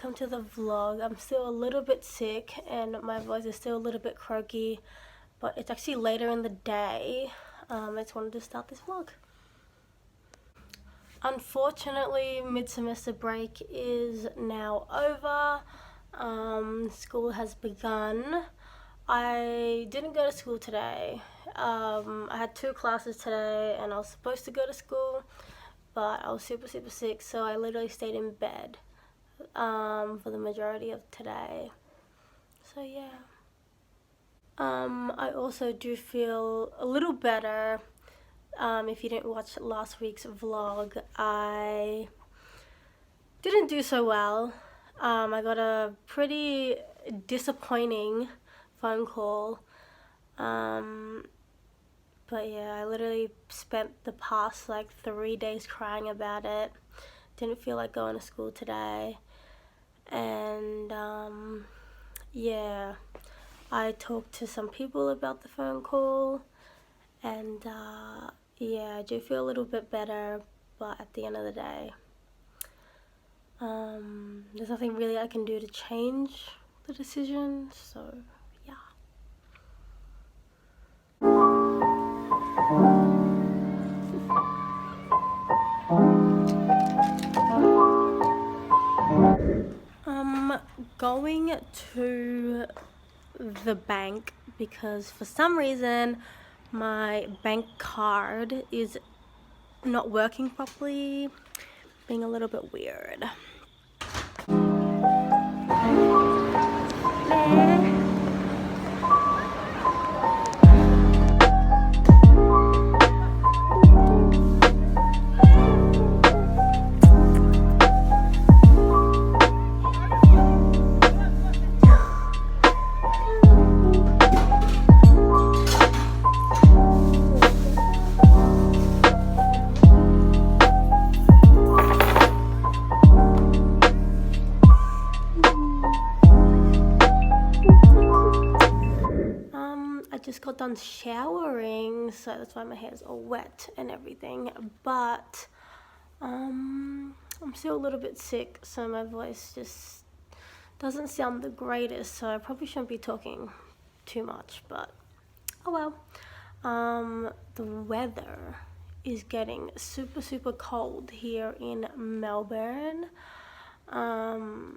welcome to the vlog. I'm still a little bit sick and my voice is still a little bit croaky, but it's actually later in the day. I just wanted to start this vlog. Unfortunately, mid-semester break is now over. School has begun. I didn't go to school today. I had 2 classes today and I was supposed to go to school, but I was super sick, so I literally stayed in bed for the majority of today. So yeah. I also do feel a little better. If you didn't watch last week's vlog, I didn't do so well. I got a pretty disappointing phone call. But yeah, I literally spent the past like 3 days crying about it. Didn't feel like going to school today. And yeah, I talked to some people about the phone call, and yeah, I do feel a little bit better, but at the end of the day, there's nothing really I can do to change the decision, so yeah. Going to the bank because for some reason my bank card is not working properly, being a little bit weird. I just got done showering, so that's why my hair's all wet and everything, but I'm still a little bit sick, so my voice just doesn't sound the greatest, so I probably shouldn't be talking too much, but oh well. The weather is getting super cold here in Melbourne, but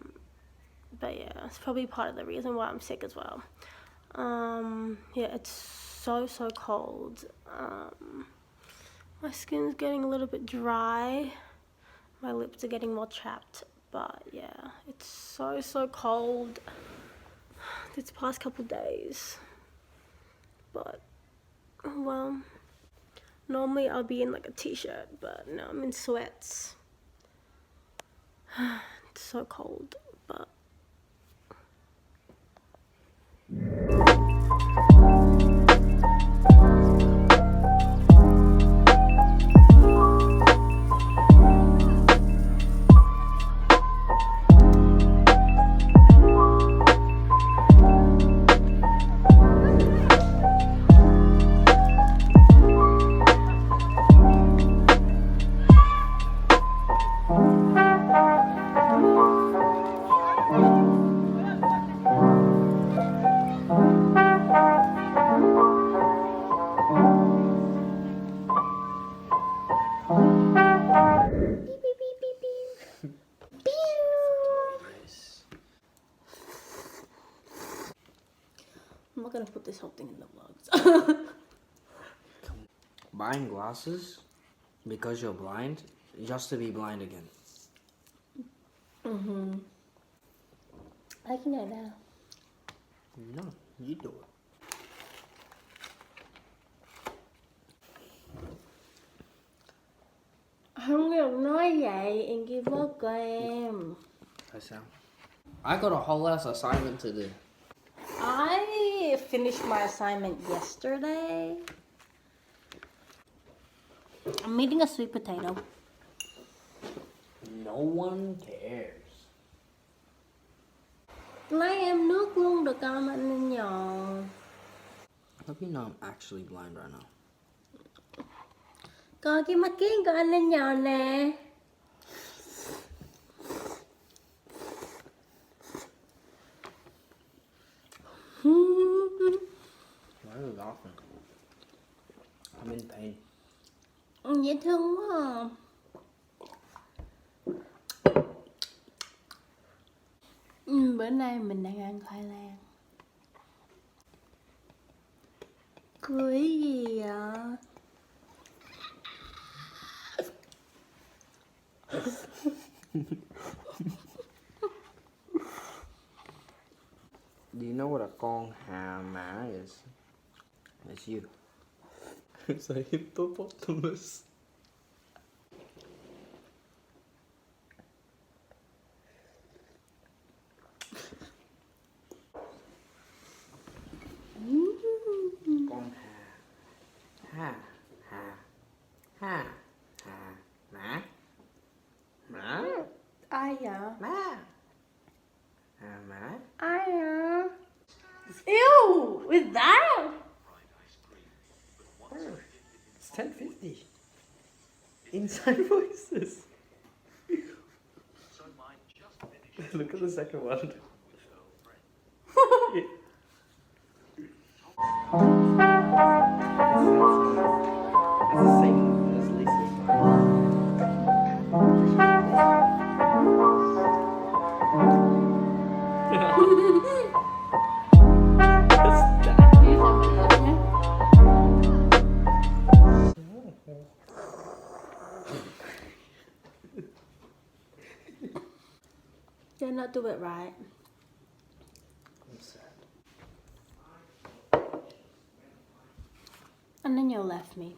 yeah, it's probably part of the reason why I'm sick as well. Yeah, it's so cold. My skin's getting a little bit dry, my lips are getting more chapped, but yeah, it's so cold this past couple days. But well, normally I'll be in like a t-shirt, but now I'm in sweats. It's so cold, but I'm not gonna put this whole thing in the vlogs. Buying glasses because you're blind just to be blind again. I can know that. No, you do it. Không được nói vậy, em kia bớt của em. I got a whole ass assignment to do. I finished my assignment yesterday. I'm eating a sweet potato. No one cares. Lấy em nước luôn được không anh nhỏ? I hope you know I'm actually blind right now. Coi cái mắt kiến của anh nhỏ nè. Why are you laughing? I'm in pain. Dễ thương quá à. Bữa nay mình đang ăn khoai lang. Cười gì ạ? Do you know what a con hà mã is? It's you. It's a hippopotamus. Con hà hà mã mã Ai vậy? mã hà mã. Ai à? Ew! With that? It's 10:50. Inside voices. Look at the second one. It's the same as Lisa's. Did not do it right. I'm sad. And then you left me.